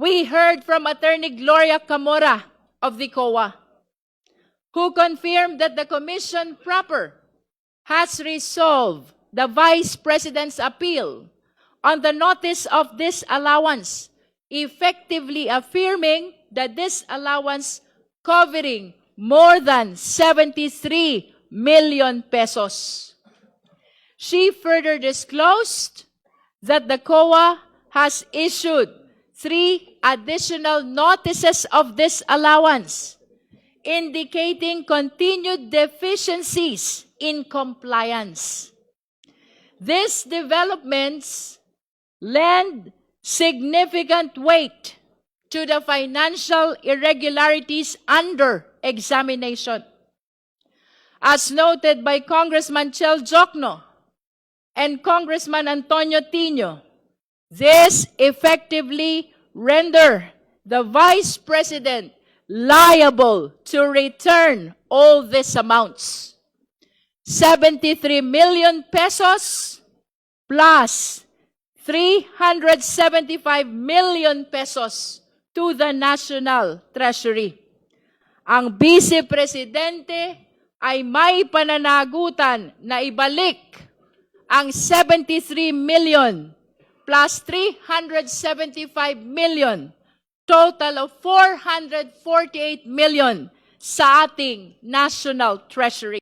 we heard from Attorney Gloria Camora of the COA, who confirmed that the Commission proper has resolved the Vice President's appeal on the notice of disallowance, effectively affirming the disallowance covering more than 73 million pesos. She further disclosed that the COA has issued 3 additional notices of disallowance, indicating continued deficiencies in compliance. These developments lend significant weight to the financial irregularities under examination. As noted by Congressman Chel Jokno and Congressman Antonio Tino, this effectively render the Vice President liable to return all these amounts. 73 million pesos plus 375 million pesos to the National Treasury. Ang Vice Presidente ay may pananagutan na ibalik ang 73 million plus 375 million, total of 448 million sa ating National Treasury.